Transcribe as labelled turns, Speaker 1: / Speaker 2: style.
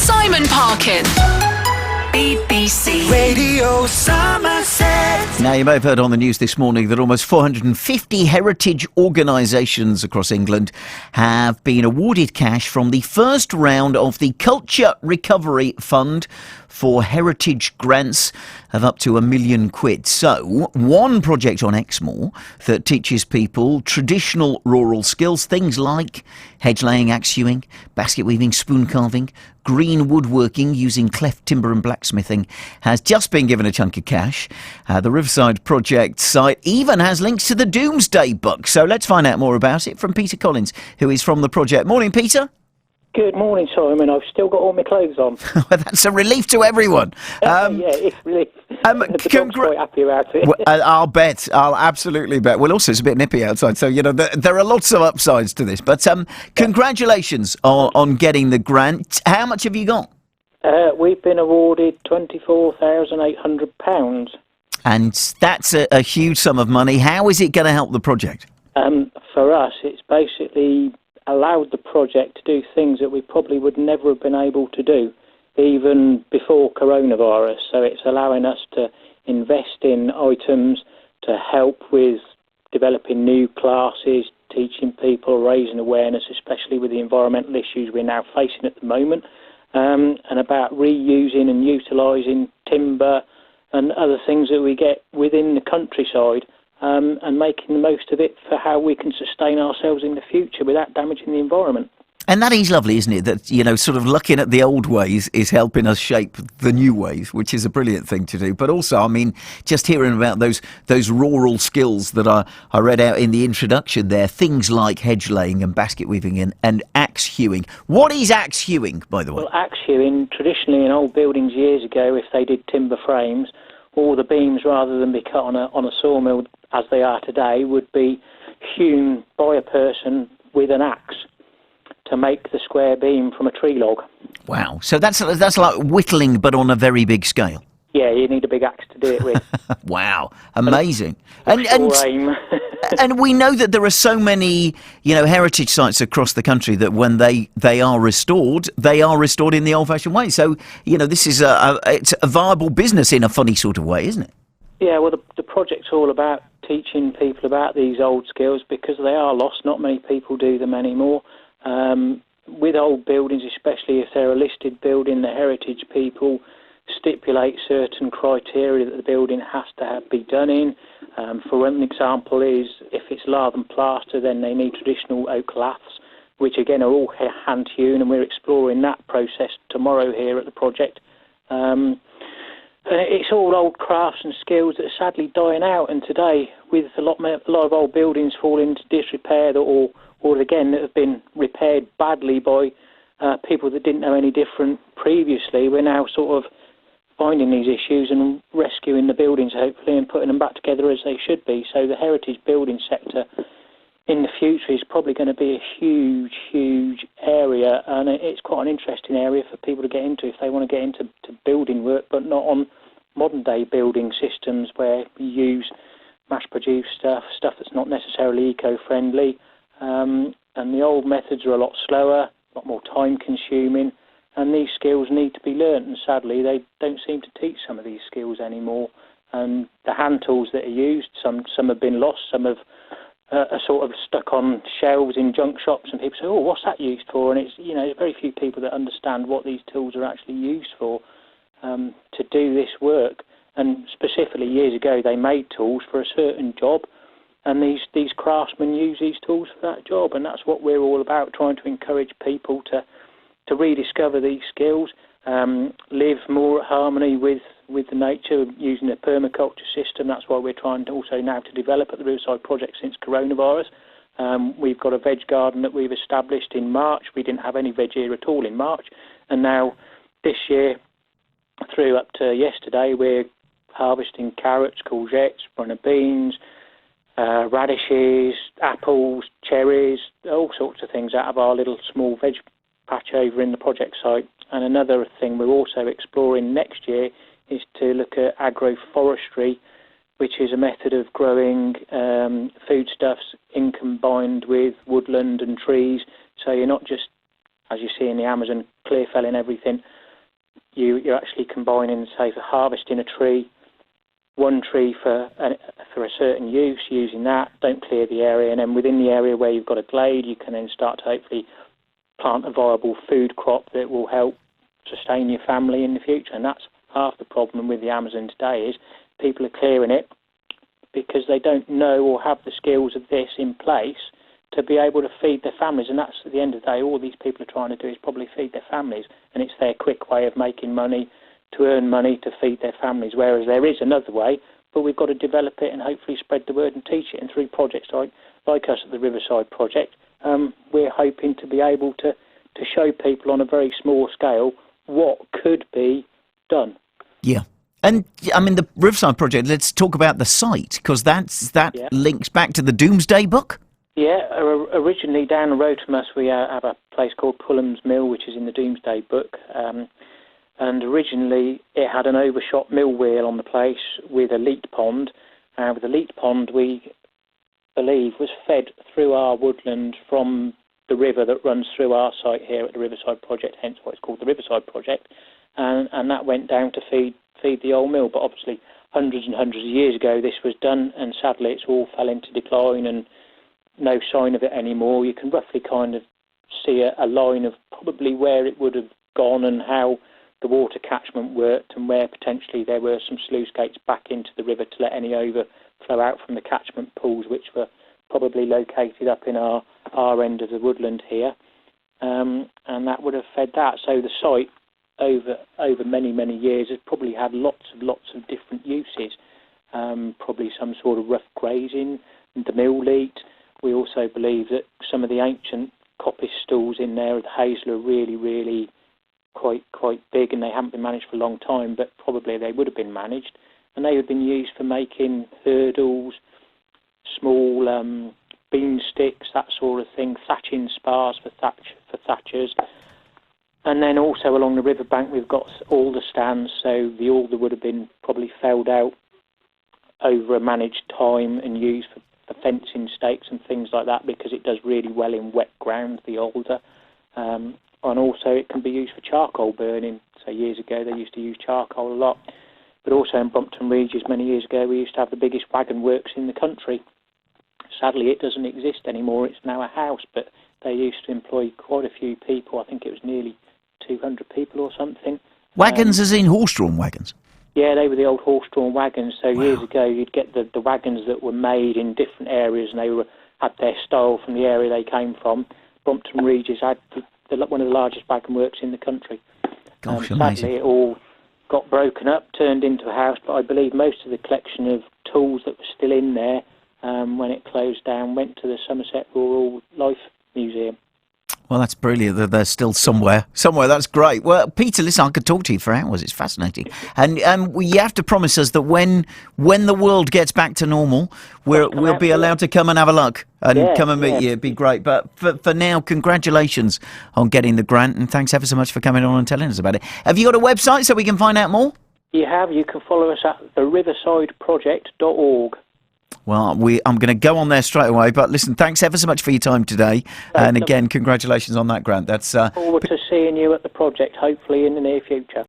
Speaker 1: Simon Parkin. BBC Radio Somerset.
Speaker 2: Now, you may have heard on the news this morning that almost 450 heritage organisations across England have been awarded cash from the first round of the Culture Recovery Fund for heritage grants of up to £1 million. So, one project on Exmoor that teaches people traditional rural skills, things like hedge laying, axe hewing, basket weaving, spoon carving, green woodworking using cleft timber and blacksmithing, has just been given a chunk of cash. The Riverside Project site even has links to the Doomsday Book. So let's find out more about it from Peter Collins, who is from the project. Morning, Peter.
Speaker 3: Good morning, Simon. I've still got all my clothes on.
Speaker 2: Well, that's a relief to everyone.
Speaker 3: Yeah, it's a relief. The dog's quite happy about it.
Speaker 2: Well, I'll bet. I'll absolutely bet. Well, also, it's a bit nippy outside, so, you know, there are lots of upsides to this. But congratulations on getting the grant. How much have you got?
Speaker 3: We've been awarded £24,800.
Speaker 2: And that's a huge sum of money. How is it going to help the project?
Speaker 3: For us, it's basically allowed the project to do things that we probably would never have been able to do, even before coronavirus. So it's allowing us to invest in items to help with developing new classes, teaching people, raising awareness, especially with the environmental issues we're now facing at the moment, and about reusing and utilising timber and other things that we get within the countryside, and making the most of it for how we can sustain ourselves in the future without damaging the environment.
Speaker 2: And that is lovely, isn't it? That, you know, sort of looking at the old ways is helping us shape the new ways, which is a brilliant thing to do. But also, I mean, just hearing about those rural skills that I read out in the introduction there, things like hedge laying and basket weaving and axe hewing. What is axe hewing, by the way?
Speaker 3: Well, axe hewing, traditionally in old buildings years ago, if they did timber frames, all the beams, rather than be cut on a sawmill as they are today, would be hewn by a person with an axe to make the square beam from a tree log. Wow.
Speaker 2: So that's like whittling, but on a very big scale.
Speaker 3: Yeah, you need a big axe to do it with.
Speaker 2: Wow. Amazing. And
Speaker 3: aim.
Speaker 2: and we know that there are so many, you know, heritage sites across the country that when they are restored in the old-fashioned way. So, you know, this is it's a viable business in a funny sort of way, isn't it?
Speaker 3: Yeah, well, the project's all about teaching people about these old skills because they are lost. Not many people do them anymore. With old buildings, especially if they're a listed building, the heritage people stipulate certain criteria that the building has to be done in. For one example is if it's lath and plaster, then they need traditional oak laths, which again are all hand hewn, and we're exploring that process tomorrow here at the project. And it's all old crafts and skills that are sadly dying out, and today with a lot of old buildings falling into disrepair or again that have been repaired badly by people that didn't know any different previously, we're now sort of finding these issues and rescuing the buildings hopefully and putting them back together as they should be. So the heritage building sector in the future is probably going to be a huge, huge area, and it's quite an interesting area for people to get into if they want to get into building work, but not on modern day building systems where you use mass-produced stuff that's not necessarily eco-friendly, and the old methods are a lot slower, a lot more time-consuming, and these skills need to be learnt, and sadly they don't seem to teach some of these skills anymore. And the hand tools that are used, some have been lost, some have are sort of stuck on shelves in junk shops, and people say, "Oh, what's that used for?" And it's, you know, there's very few people that understand what these tools are actually used for to do this work. And specifically, years ago, they made tools for a certain job, and these craftsmen use these tools for that job. And that's what we're all about, trying to encourage people to rediscover these skills, live more at harmony with the nature using a permaculture system. That's why we're trying to also now to develop at the Riverside Project since coronavirus. We've got a veg garden that we've established in March. We didn't have any veg here at all in March, and now this year through up to yesterday we're harvesting carrots, courgettes, runner beans, radishes, apples, cherries, all sorts of things out of our little small veg patch over in the project site. And another thing we're also exploring next year is to look at agroforestry, which is a method of growing foodstuffs in combined with woodland and trees. So you're not just as you see in the Amazon, clear felling everything. You're actually combining, say, for harvesting a tree, one tree for a certain use, using that, don't clear the area, and then within the area where you've got a glade, you can then start to hopefully plant a viable food crop that will help sustain your family in the future. And that's half the problem with the Amazon today, is people are clearing it because they don't know or have the skills of this in place to be able to feed their families. And that's, at the end of the day, all these people are trying to do is probably feed their families, and it's their quick way of making money, to earn money to feed their families, whereas there is another way, but we've got to develop it and hopefully spread the word and teach it. And through projects like us at the Riverside Project, we're hoping to be able to show people on a very small scale what could be done.
Speaker 2: Yeah. And, I mean, the Riverside Project, let's talk about the site, because that links back to the Doomsday Book? Yeah,
Speaker 3: originally down the road from us we have a place called Pullham's Mill, which is in the Doomsday Book, and originally it had an overshot mill wheel on the place with a leat pond. With the leat pond, we believe, was fed through our woodland from the river that runs through our site here at the Riverside Project, hence why it's called the Riverside Project, and that went down to feed the old mill. But obviously hundreds and hundreds of years ago this was done, and sadly it's all fell into decline and no sign of it anymore. You can roughly kind of see a line of probably where it would have gone and how the water catchment worked, and where potentially there were some sluice gates back into the river to let any overflow out from the catchment pools, which were probably located up in our end of the woodland here, and that would have fed that. So the site over many, many years has probably had lots of different uses, probably some sort of rough grazing, the mill leat. We also believe that some of the ancient coppice stools in there of the hazel are really, really quite big, and they haven't been managed for a long time, but probably they would have been managed, and they would have been used for making hurdles, small bean sticks, that sort of thing, thatching spars for thatchers. And then also along the riverbank we've got alder stands, so the alder would have been probably felled out over a managed time and used for fencing stakes and things like that, because it does really well in wet ground, the alder. And also it can be used for charcoal burning. So years ago they used to use charcoal a lot. But also in Brompton Regis many years ago we used to have the biggest wagon works in the country. Sadly it doesn't exist anymore, it's now a house, but they used to employ quite a few people. I think it was nearly 200 people or something.
Speaker 2: Wagons as in horse-drawn wagons?
Speaker 3: Yeah, they were the old horse-drawn wagons. So years ago you'd get the wagons that were made in different areas, and they had their style from the area they came from. Brompton Regis had one of the largest wagon works in the country.
Speaker 2: Gosh, amazing.
Speaker 3: Sadly, it all got broken up, turned into a house, but I believe most of the collection of tools that were still in there when it closed down went to the Somerset Rural Life Museum.
Speaker 2: Well, that's brilliant that they're still somewhere. That's great. Well, Peter, listen, I could talk to you for hours. It's fascinating. And you have to promise us that when the world gets back to normal, we'll be allowed to come and have a look and come and meet you. It'd be great. But for now, congratulations on getting the grant, and thanks ever so much for coming on and telling us about it. Have you got a website so we can find out more?
Speaker 3: You can follow us at theriversideproject.org.
Speaker 2: Well, I'm going to go on there straight away. But listen, thanks ever so much for your time today. And again, congratulations on that grant. That's
Speaker 3: forward to seeing you at the project, hopefully in the near future.